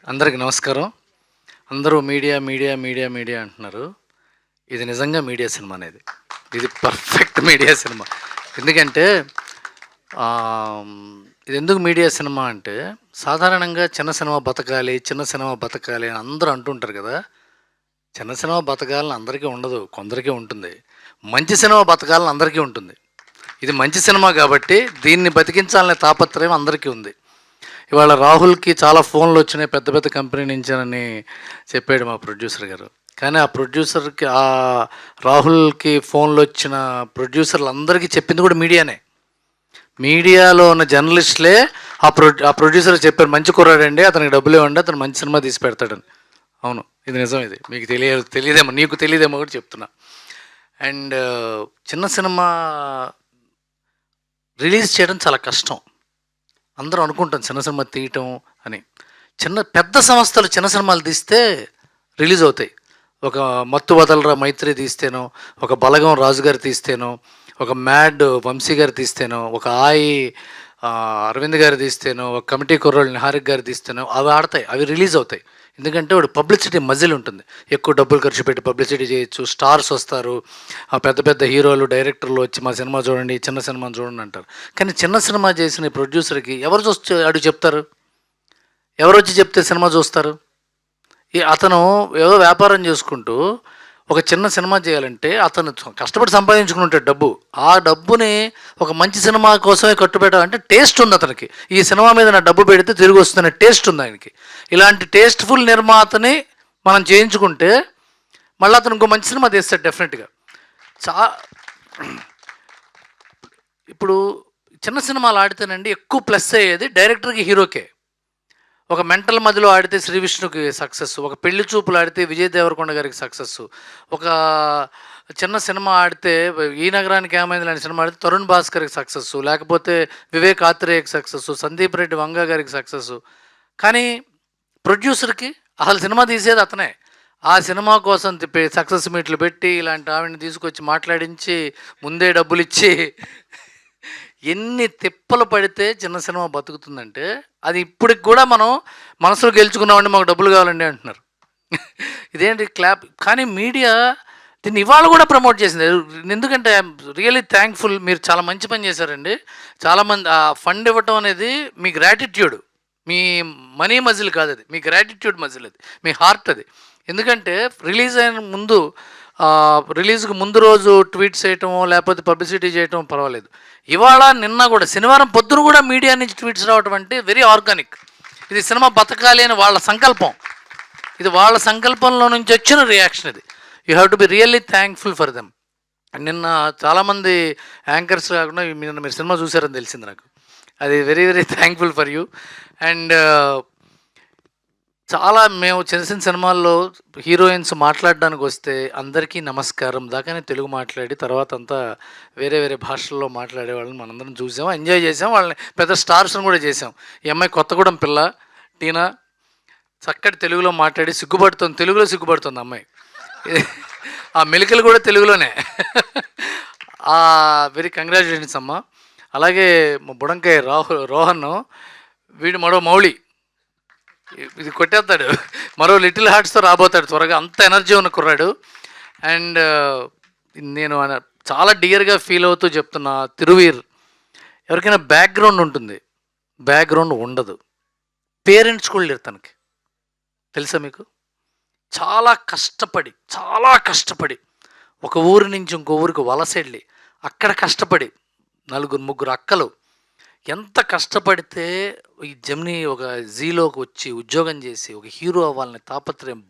అందరికి నమస్కారం. అందరూ మీడియా, మీడియా, మీడియా, మీడియా అంటున్నారు. ఇది నిజంగా మీడియా సినిమా అనేది. ఇది పర్ఫెక్ట్ మీడియా సినిమా. ఎందుకంటే ఆహ్, ఇదెందుకు మీడియా సినిమా అంటే, సాధారణంగా చిన్న సినిమా బతకాలి, చిన్న సినిమా బతకాలి అని అందరూ అంటుంటారు కదా! చిన్న సినిమా బతకాలని అందరికీ ఉండదు. కొందరికే ఉంటుంది. మంచి సినిమా బతకాలని అందరికీ ఉంటుంది. ఇది మంచి సినిమా కాబట్టి దీన్ని బతికించాలనే తాపత్రయం అందరికీ ఉంది. ఇవాళ రాహుల్‌కి చాలా ఫోన్‌లొచ్చినాయి పెద్ద పెద్ద కంపెనీ నుంచేనని చెప్పాడు మా ప్రొడ్యూసర్ గారు. కానీ ఆ ప్రొడ్యూసర్‌కి రాహుల్‌కి ఫోన్‌లొచ్చిన ప్రొడ్యూసర్‌లందరికీ చెప్పింది కూడా మీడియానే. మీడియాలో ఉన్న జర్నలిస్టులే ఆ ప్రొడ్యూసర్‌కి చెప్పారు, మంచి కుర్రాడండి, అతనికి డబ్బులివ్వండి, అతను మంచి సినిమా తీసి పెడతాడని. అవును. ఇది నిజం ఇది. మీకు తెలీదేమో, నీకు తెలీదేమో కూడా చెప్తున్నా. అండ్ చిన్న సినిమా రిలీజ్ చేయడం చాలా కష్టం. అందరూ అనుకుంటాం చిన్న సినిమా తీయటం అని. పెద్ద సంస్థలు చిన్న సినిమాలు తీస్తే రిలీజ్ అవుతాయి. ఒక 'మత్తు వదలరా మైత్రి' తీస్తేనో, ఒక 'బలగం రాజు' గారు తీస్తేనో, ఒక 'మ్యాడ్' వంశీ గారు తీస్తేనో, ఒక 'అరవింద్' గారు తీస్తేనో, ఒక 'కమిటీ కుర్రోళ్ళు' నిహారిక గారు తీస్తేనో అవి ఆడతాయి. అవి రిలీజ్ అవుతాయి. ఎందుకంటే వాడు పబ్లిసిటీ మజిల్ ఉంటుంది. ఎక్కువ డబ్బులు ఖర్చు పెట్టి పబ్లిసిటీ చేయొచ్చు. స్టార్స్ వస్తారు. పెద్ద పెద్ద హీరోలు, డైరెక్టర్లు వచ్చి మా సినిమా చూడండి, చిన్న సినిమాని చూడండి అంటారు. కానీ చిన్న సినిమా చేసిన ప్రొడ్యూసర్‌కి ఎవరు అడుగు చెప్తారు? ఎవరొచ్చి చెప్తే సినిమా చూస్తారు? అతను ఏదో వ్యాపారం చేసుకుంటూ ఒక చిన్న సినిమా చేయాలంటే అతను కష్టపడి సంపాదించుకుంటాడు డబ్బు. ఆ డబ్బుని ఒక మంచి సినిమా కోసమే కట్టుబెట్టాలంటే టేస్ట్ ఉంది అతనికి. ఈ సినిమా మీద నా డబ్బు పెడితే తిరిగి వస్తుందనే టేస్ట్ ఉంది ఆయనకి. ఇలాంటి టేస్ట్‌ఫుల్ నిర్మాతని మనం చేయించుకుంటే మళ్ళీ అతను ఇంకో మంచి సినిమా తీస్తాడు డెఫినెట్‌గా. చా ఇప్పుడు చిన్న సినిమాలు ఆడితేనండి ఎక్కువ ప్లస్ అయ్యేది డైరెక్టర్‌కి, హీరోకే. ఒక మెంటల్ మదిలో ఆడితే శ్రీ విష్ణుకి సక్సెస్, ఒక పెళ్లి చూపులు ఆడితే విజయ్ దేవరకొండ గారికి సక్సెస్, ఒక చిన్న సినిమా ఆడితే ఈ నగరానికి ఏమైంది లాంటి సినిమా ఆడితే తరుణ్ భాస్కర్కి సక్సెస్, లేకపోతే వివేక్ ఆత్రేయకి సక్సెస్, సందీప్ రెడ్డి వంగ గారికి సక్సెస్. కానీ ప్రొడ్యూసర్కి అసలు సినిమా తీసేది అతనే. ఆ సినిమా కోసం సక్సెస్ మీట్లు పెట్టి ఇలాంటి ఆవిడని తీసుకొచ్చి మాట్లాడించి ముందే డబ్బులు ఇచ్చి ఎన్ని తిప్పలు పడితే చిన్న సినిమా బతుకుతుందంటే, అది ఇప్పటికి కూడా మనం మనసులో గెలుచుకున్నామండి, మాకు డబ్బులు కావాలండి అంటున్నారు. ఇదేంటి క్లాప్. కానీ మీడియా దీన్ని ఇవాళ కూడా ప్రమోట్ చేసింది. ఎందుకంటే ఐఎమ్ రియల్లీ థ్యాంక్ఫుల్. మీరు చాలా మంచి పని చేశారండి. చాలామంది ఆ ఫండ్ ఇవ్వటం అనేది మీ గ్రాటిట్యూడ్. మీ మనీ మజిల్ కాదు అది, మీ గ్రాటిట్యూడ్ మజిల్ అది, మీ హార్ట్ అది. ఎందుకంటే రిలీజ్ అయిన ముందు రిలీజ్కి ముందు రోజు ట్వీట్స్ చేయటమో లేకపోతే పబ్లిసిటీ చేయటం పర్వాలేదు. ఇవాళ నిన్న కూడా శనివారం పొద్దున కూడా మీడియా నుంచి ట్వీట్స్ రావటం అంటే వెరీ ఆర్గానిక్. ఇది సినిమా బతకాలి అని వాళ్ళ సంకల్పం. ఇది వాళ్ళ సంకల్పంలో నుంచి వచ్చిన రియాక్షన్ ఇది. You have to be really thankful for them. నిన్న చాలామంది యాంకర్స్ కాకుండా నిన్న మీరు సినిమా చూసారని తెలిసింది నాకు. అది very very thankful for you. And చాలా మేము చిన్న చిన్న సినిమాల్లో హీరోయిన్స్ మాట్లాడడానికి వస్తే అందరికీ నమస్కారం దాకానే తెలుగు మాట్లాడి తర్వాత అంతా వేరే వేరే భాషల్లో మాట్లాడే వాళ్ళని మనందరం చూసాం, ఎంజాయ్ చేసాం. వాళ్ళని పెద్ద స్టార్స్ని కూడా చేసాం. ఈ అమ్మాయి కొత్తగూడెం పిల్ల టీనా చక్కటి తెలుగులో మాట్లాడి సిగ్గుపడుతుంది, తెలుగులో సిగ్గుపడుతుంది అమ్మాయి. ఆ మెలికలు కూడా తెలుగులోనే. వెరీ కంగ్రాచులేషన్స్ అమ్మ. అలాగే మా బుడంకాయ రోహన్, వీడు మరో మౌళి, ఇది కొట్టేస్తాడు. మరో లిటిల్ హార్ట్స్తో రాబోతాడు త్వరగా. అంత ఎనర్జీ ఉన్న కుర్రాడు. అండ్ నేను చాలా డియర్గా ఫీల్ అవుతూ చెప్తున్నా, తిరువీర్ ఎవరికైనా బ్యాక్గ్రౌండ్ ఉంటుంది, బ్యాక్గ్రౌండ్ ఉండదు. పేరెంట్స్ కూడా లేరు తనకి. తెలుసా మీకు? చాలా కష్టపడి ఒక ఊరి నుంచి ఇంకో ఊరికి వలస వెళ్ళి అక్కడ కష్టపడి ముగ్గురు అక్కలు ఎంత కష్టపడితే ఈ జెమిని ఒక జీలోకి వచ్చి ఉద్యోగం చేసి ఒక హీరో అవ్వాలని తాపత్రయం,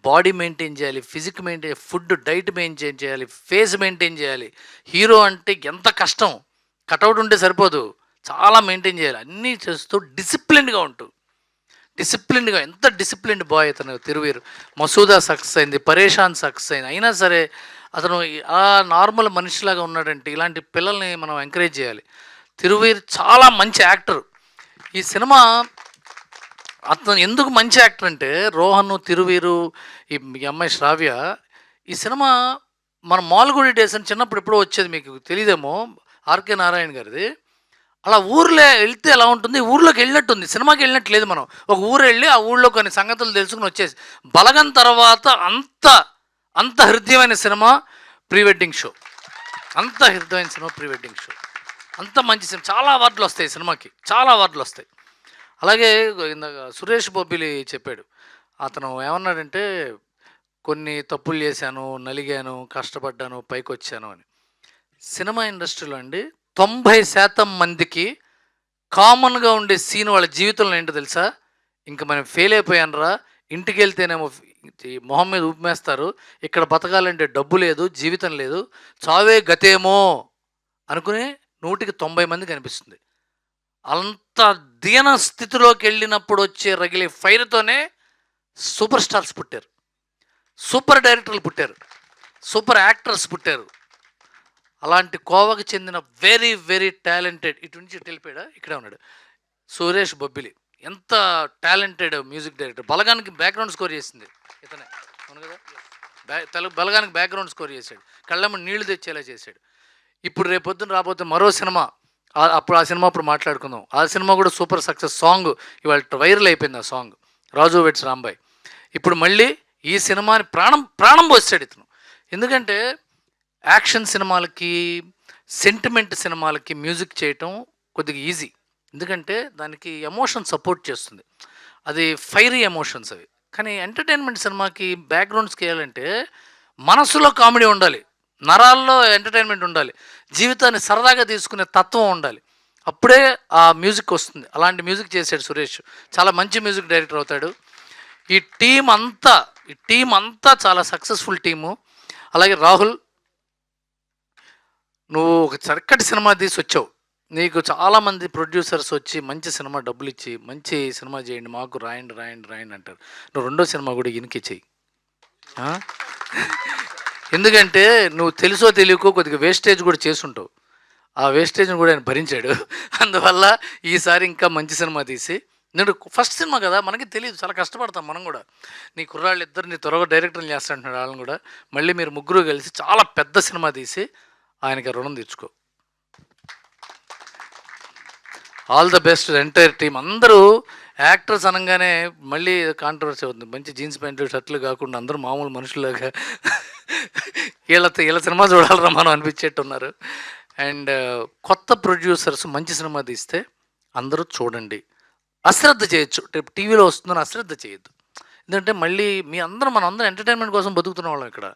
బాడీ మెయింటైన్ చేయాలి, physique maintain, food diet maintain చేయాలి, ఫేస్ మెయింటైన్ చేయాలి. హీరో అంటే ఎంత కష్టం. కటౌట్ ఉంటే సరిపోదు, చాలా మెయింటైన్ చేయాలి. అన్నీ చేస్తూ డిసిప్లిన్డ్గా ఎంత డిసిప్లిన్డ్ బాయ్ అతను తిరువీరు. మసూదా సక్సెస్ అయింది, పరేషాన్ సక్సెస్ అయింది. అయినా సరే అతను ఆ నార్మల్ మనిషిలాగా ఉన్నాడంటే ఇలాంటి పిల్లల్ని మనం ఎంకరేజ్ చేయాలి. తిరువీర్ చాలా మంచి యాక్టర్. ఈ సినిమా అతను ఎందుకు మంచి యాక్టర్ అంటే, రోహన్, తిరువీరు, ఈ అమ్మాయి శ్రావ్య, ఈ సినిమా మన మాల్గుడి డేస్ అని చిన్నప్పుడు ఎప్పుడో వచ్చేది, మీకు తెలియదేమో, ఆర్కే నారాయణ గారిది. అలా ఊర్లో వెళ్తే ఎలా ఉంటుంది, ఊర్లోకి వెళ్ళినట్టుంది, సినిమాకి వెళ్ళినట్టు లేదు. మనం ఒక ఊరు వెళ్ళి ఆ ఊళ్ళో కొన్ని సంగతులు తెలుసుకుని వచ్చేసి. బలగం తర్వాత అంత అంత హృదయమైన సినిమా ప్రీ వెడ్డింగ్ షో. అంత హృదయమైన సినిమా ప్రీ వెడ్డింగ్ షో. అంత మంచి సినిమా. చాలా అవార్డులు వస్తాయి సినిమాకి, చాలా అవార్డులు వస్తాయి. అలాగే ఇందాక సురేష్ బొబ్బిలి చెప్పాడు. అతను ఏమన్నాడంటే, కొన్ని తప్పులు చేశాను, నలిగాను, కష్టపడ్డాను, పైకొచ్చాను అని. సినిమా ఇండస్ట్రీలో అండి 90% మందికి కామన్గా ఉండే సీన్ వాళ్ళ జీవితంలో ఏంటో తెలుసా? ఇంక మనం ఫెయిల్ అయిపోయానురా, ఇంటికి వెళ్తేనేమో ఈ మొహం మీద ఉమ్మేస్తారు, ఇక్కడ బతకాలంటే డబ్బు లేదు, జీవితం లేదు, చావే గతేమో అనుకుని 100కి 90 మంది కనిపిస్తుంది. అంత దీన స్థితిలోకి వెళ్ళినప్పుడు వచ్చే రగిలే ఫైర్తోనే సూపర్ స్టార్స్ పుట్టారు, సూపర్ డైరెక్టర్లు పుట్టారు, సూపర్ యాక్టర్స్ పుట్టారు. అలాంటి కోవకు చెందిన వెరీ వెరీ టాలెంటెడ్, ఇటు నుంచి వెళ్ళిపోయాడా, ఇక్కడే ఉన్నాడు, సురేష్ బొబ్బిలి. ఎంత టాలెంటెడ్ మ్యూజిక్ డైరెక్టర్. బలగానికి బ్యాక్గ్రౌండ్ స్కోర్ చేసింది ఇతనే, అవును కదా. తెలుగు బలగానికి బ్యాక్గ్రౌండ్ స్కోర్ చేశాడు, కళ్ళమ్మ నీళ్లు తెచ్చేలా చేశాడు. ఇప్పుడు రేపొద్దున రాబోతే మరో సినిమా, అప్పుడు ఆ సినిమా అప్పుడు మాట్లాడుకుందాం. ఆ సినిమా కూడా సూపర్ సక్సెస్. సాంగ్ ఇవాళ వైరల్ అయిపోయింది ఆ సాంగ్, రాజు వెడ్స్ రాంబాయ్. ఇప్పుడు మళ్ళీ ఈ సినిమాని ప్రాణం ప్రాణం పోసాడు ఇతను. ఎందుకంటే యాక్షన్ సినిమాలకి, సెంటిమెంట్ సినిమాలకి మ్యూజిక్ చేయటం కొద్దిగా ఈజీ. ఎందుకంటే దానికి ఎమోషన్ సపోర్ట్ చేస్తుంది, అది ఫైరీ ఎమోషన్స్ అవి. కానీ ఎంటర్టైన్మెంట్ సినిమాకి బ్యాక్గ్రౌండ్స్కి వేయాలంటే మనసులో కామెడీ ఉండాలి, నరాల్లో ఎంటర్టైన్మెంట్ ఉండాలి, జీవితాన్ని సరదాగా తీసుకునే తత్వం ఉండాలి. అప్పుడే ఆ మ్యూజిక్ వస్తుంది. అలాంటి మ్యూజిక్ చేశాడు సురేష్. చాలా మంచి మ్యూజిక్ డైరెక్టర్ అవుతాడు. ఈ టీం అంతా చాలా సక్సెస్ఫుల్ టీము. అలాగే రాహుల్, నువ్వు ఒక చక్కటి సినిమా తీసి వచ్చావు. నీకు చాలామంది ప్రొడ్యూసర్స్ వచ్చి మంచి సినిమా డబ్బులు ఇచ్చి మంచి సినిమా చేయండి, మాకు రాయండి రాయండి రాయండి అంటారు. నువ్వు రెండో సినిమా కూడా ఈయనకి చెయ్యి. ఎందుకంటే నువ్వు తెలుసో తెలియకో కొద్దిగా వేస్టేజ్ కూడా చేసుంటావు. ఆ వేస్టేజ్ని కూడా ఆయన భరించాడు. అందువల్ల ఈసారి ఇంకా మంచి సినిమా తీసి, నేను ఫస్ట్ సినిమా కదా, మనకి తెలియదు, చాలా కష్టపడతాం మనం కూడా. నీ కుర్రాళ్ళు ఇద్దరిని త్వరగా డైరెక్టర్ని చేస్తాంటున్నాడు, వాళ్ళని కూడా. మళ్ళీ మీరు ముగ్గురు కలిసి చాలా పెద్ద సినిమా తీసి ఆయనకి రుణం తెచ్చుకో. All the best entire team. అందరూ యాక్టర్స్ అనగానే మళ్ళీ కాంట్రవర్సీ అవుతుంది. మంచి జీన్స్ ప్యాంటు షర్ట్లు కాకుండా అందరూ మామూలు మనుషులాగా వీళ్ళ సినిమా చూడాలరా మనం అనిపించేట్టున్నారు. అండ్ కొత్త ప్రొడ్యూసర్స్ మంచి సినిమా తీస్తే అందరూ చూడండి. అశ్రద్ధ చేయొచ్చు, టీవీలో వస్తుందని అశ్రద్ధ చేయొద్దు. ఎందుకంటే మళ్ళీ మన అందరం ఎంటర్టైన్మెంట్ కోసం బతుకుతున్న వాళ్ళం ఇక్కడ.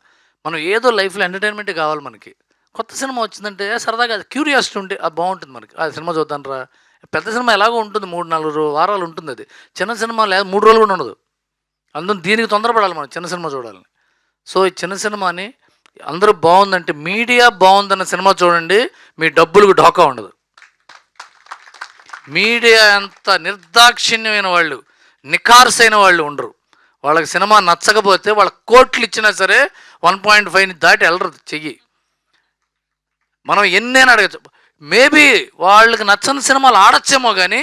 మనం ఏదో లైఫ్లో ఎంటర్టైన్మెంటే కావాలి మనకి. కొత్త సినిమా వచ్చిందంటే సరదాగా క్యూరియాసిటీ ఉంటే అది బాగుంటుంది మనకి. ఆ సినిమా చూద్దాంరా. పెద్ద సినిమా ఎలాగో ఉంటుంది, 3-4 వారాలు ఉంటుంది. అది చిన్న సినిమా లేదు, 3 రోజులు కూడా ఉండదు. అందులో దీనికి తొందరపడాలి మనం చిన్న సినిమా చూడాలని. సో ఈ చిన్న సినిమాని అందరూ బాగుందంటే, మీడియా బాగుందన్న సినిమా చూడండి, మీ డబ్బులకు ఢోకా ఉండదు. మీడియా అంత నిర్దాక్షిణ్యమైన వాళ్ళు, నిఖార్సైన వాళ్ళు ఉండరు. వాళ్ళకి సినిమా నచ్చకపోతే వాళ్ళ కోట్లు ఇచ్చినా సరే 1.5ని దాటి వెళ్ళరు చెయ్యి. మనం ఎన్నైనా అడగచ్చు. మేబీ వాళ్ళకి నచ్చని సినిమాలు ఆడచ్చేమో కానీ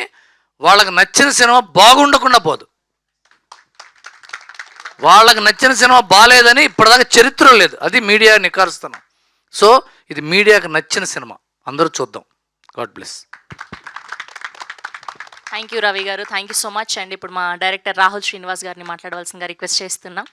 వాళ్ళకి నచ్చిన సినిమా బాగుండకుండా పోదు. వాళ్ళకి నచ్చిన సినిమా బాగాలేదని ఇప్పటిదాకా చరిత్ర లేదు. అది మీడియా నిఖారుస్తాను. సో ఇది మీడియాకి నచ్చిన సినిమా, అందరూ చూద్దాం. God bless. Thank you Ravi గారు, థ్యాంక్ యూ సో మచ్ అండి. ఇప్పుడు మా డైరెక్టర్ రాహుల్ శ్రీనివాస్ గారిని మాట్లాడవలసిందిగా రిక్వెస్ట్ చేస్తున్నాం.